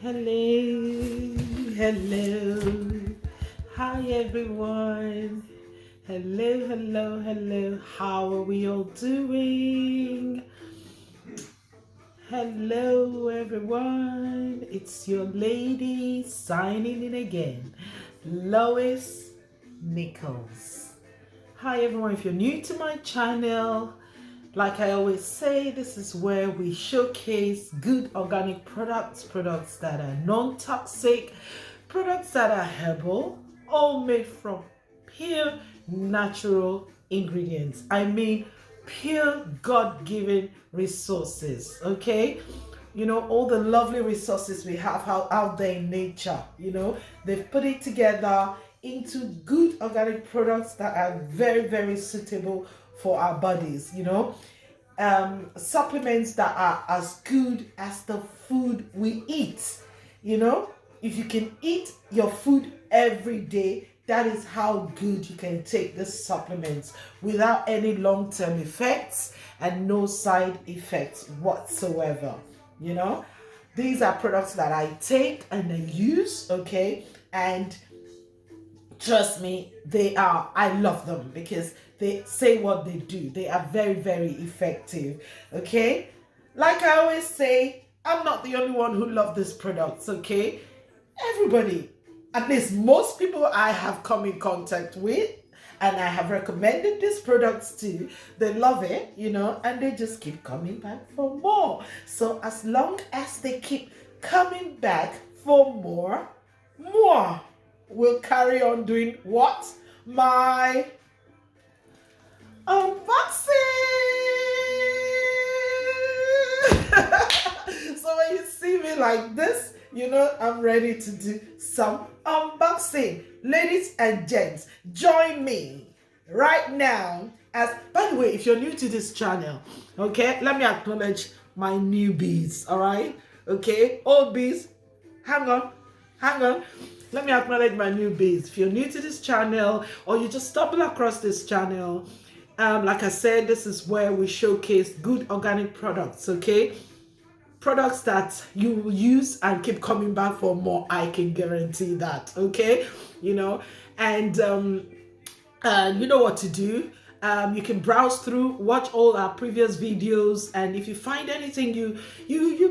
Hello, hello. Hi everyone. Hello. How are we all doing? Hello everyone. It's your lady signing in again, Lois Nichols. Hi everyone. If you're new to my channel, like I always say, this is where we showcase good organic products that are non-toxic, products that are herbal, all made from pure natural ingredients. I mean, pure God-given resources, okay? You know, all the lovely resources we have out there in nature, you know, they've put it together into good organic products that are very suitable for our bodies, you know. Supplements that are as good as the food we eat, you know. If you can eat your food every day, that is how good you can take the supplements without any long-term effects and no side effects whatsoever, you know. These are products that I take and I use, okay, and trust me, I love them because they say what they do. They are very effective, okay? Like I always say, I'm not the only one who loves these products, okay? Everybody, at least most people I have come in contact with and I have recommended these products to, they love it, you know, and they just keep coming back for more. So as long as they keep coming back for more, we'll carry on doing what? My unboxing. So when you see me like this, you know I'm ready to do some unboxing. Ladies and gents, join me right now. By the way, if you're new to this channel, okay, let me acknowledge my newbies, all right? Okay, old bees, hang on. Let me acknowledge my newbies. If you're new to this channel or you just stumble across this channel, like I said, this is where we showcase good organic products, okay? Products that you will use and keep coming back for more. I can guarantee that, okay? You know, and you know what to do. You can browse through, watch all our previous videos, and if you find anything you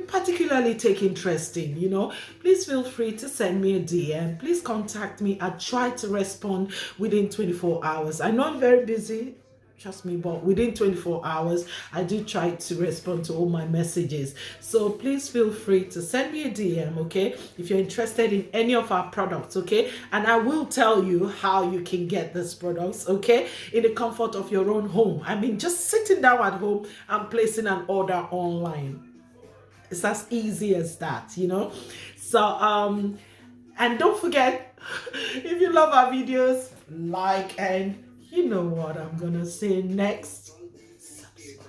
particularly take interest in, you know, please feel free to send me a DM. Please contact me. I try to respond within 24 hours. I know I'm very busy, trust me, but within 24 hours I do try to respond to all my messages. So please feel free to send me a DM, okay, if you're interested in any of our products, okay? And I will tell you how you can get these products, okay, in the comfort of your own home. I mean, just sitting down at home and placing an order online. It's as easy as that, you know. So and don't forget, if you love our videos, like, and you know what I'm gonna say next. Subscribe.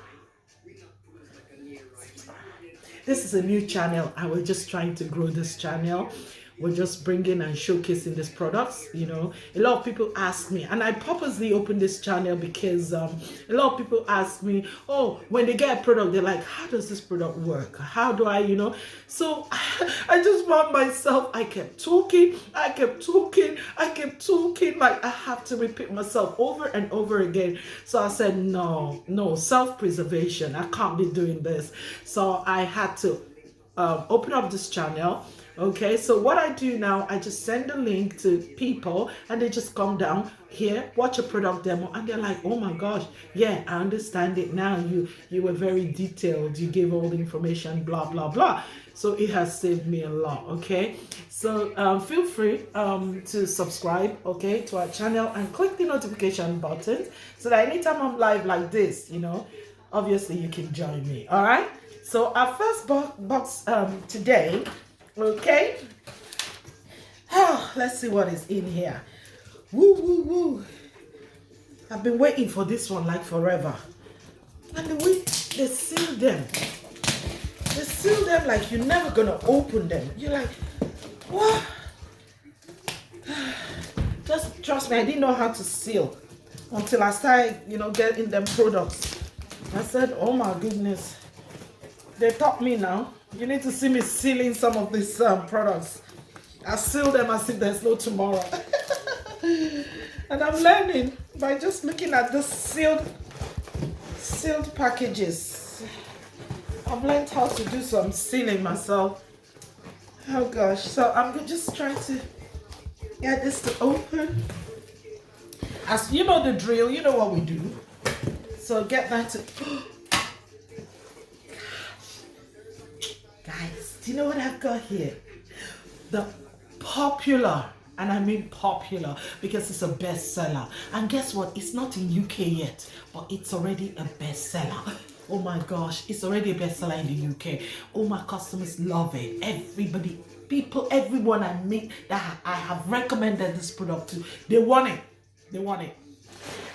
This is a new channel. I was just trying to grow this channel. We're just bringing and showcasing these products, you know. A lot of people ask me, and I purposely opened this channel because a lot of people ask me, oh, when they get a product, they're like, how does this product work? How do I, you know? So I just found myself, I kept talking, like I have to repeat myself over and over again. So I said, no, self-preservation. I can't be doing this. So I had to open up this channel. Okay, so what I do now, I just send a link to people and they just come down here, watch a product demo, and they're like, oh my gosh, yeah, I understand it now. You were very detailed, you gave all the information, blah blah. So it has saved me a lot, okay? So feel free to subscribe, okay, to our channel and click the notification button so that anytime I'm live like this, you know, obviously you can join me. All right, so our first box today, okay, oh, let's see what is in here. Woo. I've been waiting for this one like forever. And the way they seal them like you're never gonna open them. You're like, what? Just trust me, I didn't know how to seal until I started, you know, getting them products. I said, oh my goodness, They taught me now. You need to see me sealing some of these products. I seal them as if there's no tomorrow. And I'm learning by just looking at the sealed packages. I've learned how to do some sealing myself. Oh gosh, so I'm just trying to get this to open. As you know the drill, you know what we do. So get that to... Guys, do you know what I've got here? The popular, and I mean popular because it's a bestseller. And guess what? It's not in UK yet, but it's already a bestseller. Oh my gosh, it's already a bestseller in the UK. All my customers love it. Everybody, people, everyone I meet that I have recommended this product to, they want it. They want it.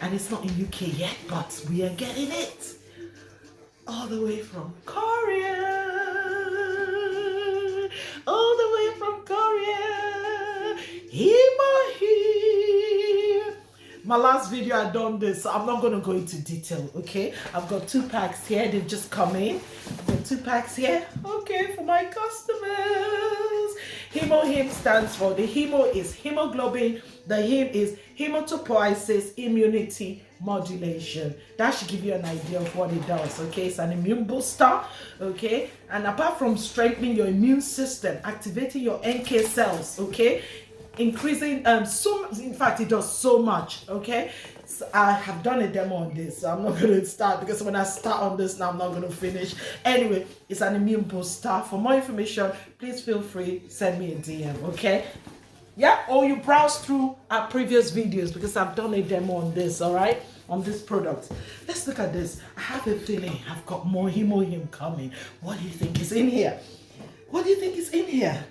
And it's not in UK yet, but we are getting it. All the way from Korea. All the way from Korea. HemoHim. My last video I done this, so I'm not going to go into detail, okay? I've got 2 packs here. They've just come in. I've got 2 packs here, okay, for my customers. HemoHim stands for, the hemo is hemoglobin, the him is hematopoiesis immunity modulation. That should give you an idea of what it does, okay? It's an immune booster, okay? And apart from strengthening your immune system, activating your NK cells, okay? Increasing in fact it does so much, okay? So I have done a demo on this, so I'm not going to start because when I start on this now I'm not going to finish. Anyway, it's an immune booster. For more information, please feel free, send me a DM, okay? Yeah, or you browse through our previous videos because I've done a demo on this, all right, on this product. Let's look at this. I have a feeling I've got more HemoHim coming. What do you think is in here? What do you think is in here?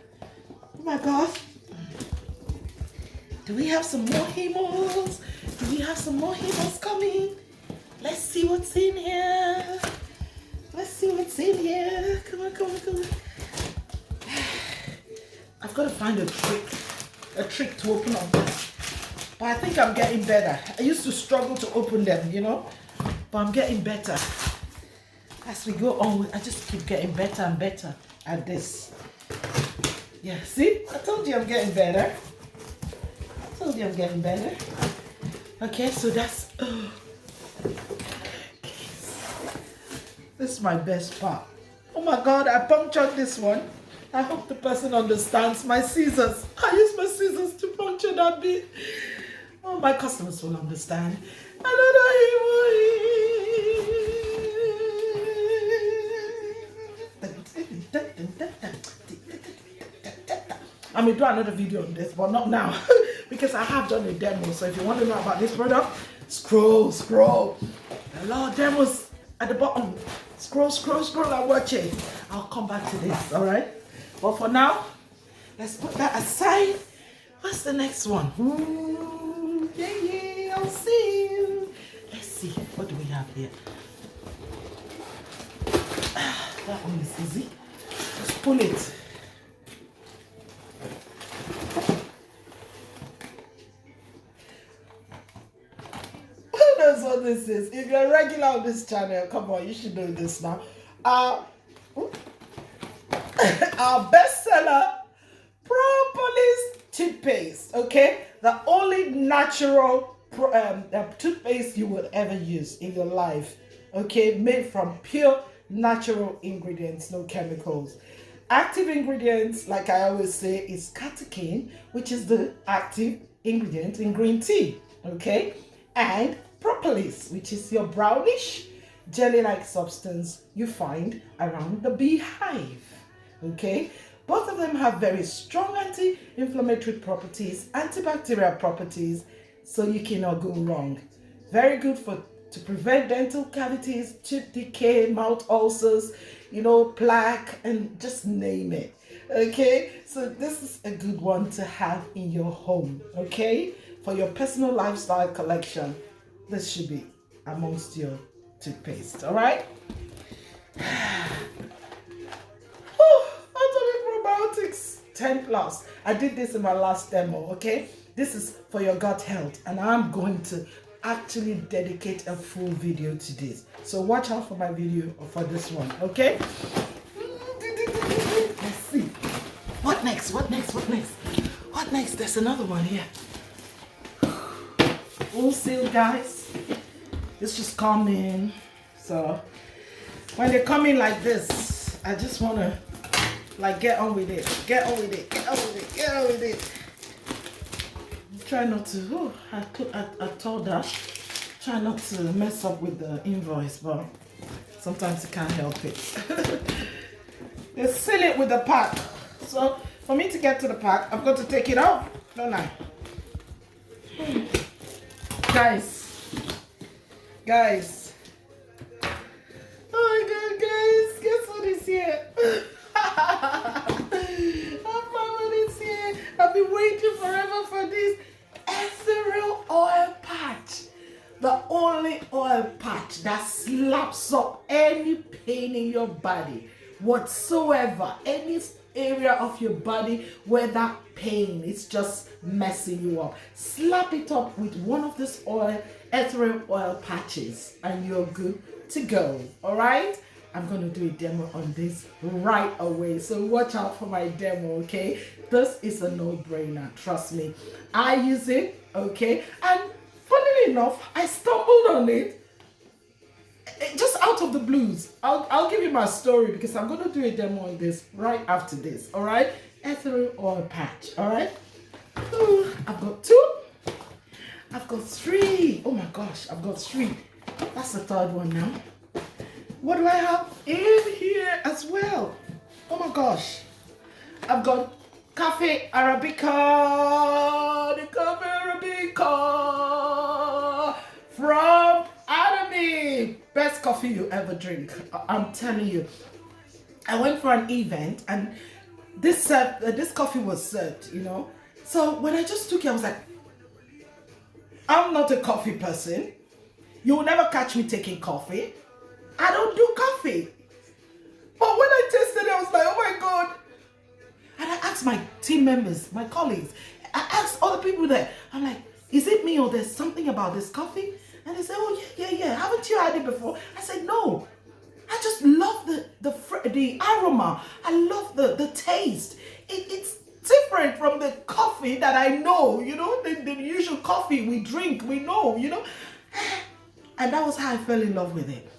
Oh my God. Do we have some more hemos? Do we have some more hemos coming? Let's see what's in here. Let's see what's in here. Come on, come on, come on. I've got to find a trick to open up this. But I think I'm getting better. I used to struggle to open them, you know, but I'm getting better. As we go on, I just keep getting better and better at this. Yeah, see? I told you I'm getting better. I'm getting better. Okay, so that's this is my best part. Oh my God, I punctured this one. I hope the person understands my scissors. I use my scissors to puncture that bit. Oh, my customers will understand. I may do another video on this, but not now because I have done a demo. So if you want to know about this product, scroll. A lot of demos at the bottom. Scroll and watch it. I'll come back to this, all right? But for now, let's put that aside. What's the next one? Ooh, yeah, I'll see you. Let's see, what do we have here? That one is easy. Just pull it. What this is. If you're regular on this channel, come on, you should know this now. Our bestseller, Propolis Toothpaste, okay? The only natural toothpaste you will ever use in your life, okay? Made from pure natural ingredients, no chemicals. Active ingredients, like I always say, is catechin, which is the active ingredient in green tea, okay? And propolis, which is your brownish jelly-like substance you find around the beehive, okay? Both of them have very strong anti-inflammatory properties, antibacterial properties, so you cannot go wrong. Very good to prevent dental cavities, tooth decay, mouth ulcers, you know, plaque, and just name it, okay? So this is a good one to have in your home, okay? For your personal lifestyle collection. This should be amongst your toothpaste, all right? Atomy probiotics 10 plus. I did this in my last demo, okay? This is for your gut health, and I'm going to actually dedicate a full video to this. So watch out for my video or for this one, okay? next? What next? What next? What next? There's another one here. All sealed, guys. It's just coming. So when they come in like this, I just want to like get on with it. Get on with it. Get on with it. Get on with it. Try not to. Oh, I told her. Try not to mess up with the invoice, but sometimes you can't help it. They seal it with the pack. So for me to get to the pack, I've got to take it off, don't I? Guys. Oh my God, guys, guess what is here? I found what is here. I've been waiting forever for this Ethereal Oil Patch. The only oil patch that slaps up any pain in your body whatsoever, any area of your body where that pain is just messing you up. Slap it up with one of these ethereal oil patches and you're good to go. All right, I'm gonna do a demo on this right away, so watch out for my demo. Okay, this is a no-brainer, trust me. I use it, okay, and funnily enough, I stumbled on it just out of the blues. I'll give you my story because I'm going to do a demo on this right after this, all right? Ethereal oil patch, all right? Ooh, I've got 2. I've got 3. Oh my gosh, I've got 3. That's the 3rd one now. What do I have in here as well? Oh my gosh. I've got Cafe Arabica. The Cafe Arabica from Atomy. Best coffee you ever drink. I'm telling you. I went for an event and this coffee was served, you know. So when I just took it, I was like, I'm not a coffee person. You will never catch me taking coffee. I don't do coffee. But when I tasted it, I was like, oh my God. And I asked my team members, my colleagues, I asked other people there, I'm like, is it me or there's something about this coffee? And they said, oh yeah. Haven't you had it before? I said, no. I just love the aroma. I love the taste. It's different from the coffee that I know, you know, the usual coffee we drink, we know, you know. And that was how I fell in love with it.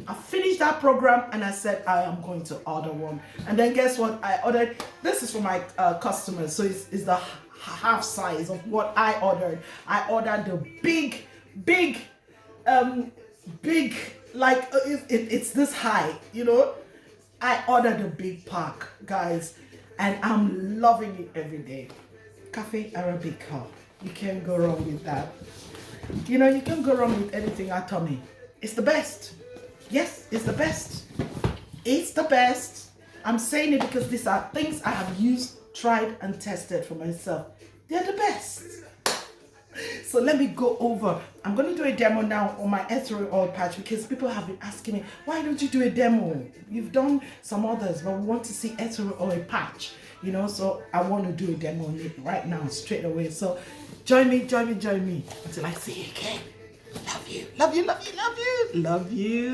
I finished that program and I said, I am going to order one. And then guess what? I ordered, this is for my customers. So it's the half size of what I ordered. I ordered the big, like it's this high, you know. I ordered a big pack, guys, and I'm loving it every day. Cafe Arabica, you can't go wrong with that. You know, you can't go wrong with anything Atomy. It's the best. Yes, it's the best. It's the best. I'm saying it because these are things I have used, tried, and tested for myself. They're the best. So let me go over. I'm going to do a demo now on my ethereal oil patch because people have been asking me, why don't you do a demo? You've done some others, but we want to see ethereal oil patch, you know, so I want to do a demo on it right now, straight away. So join me until I see you again. Love you.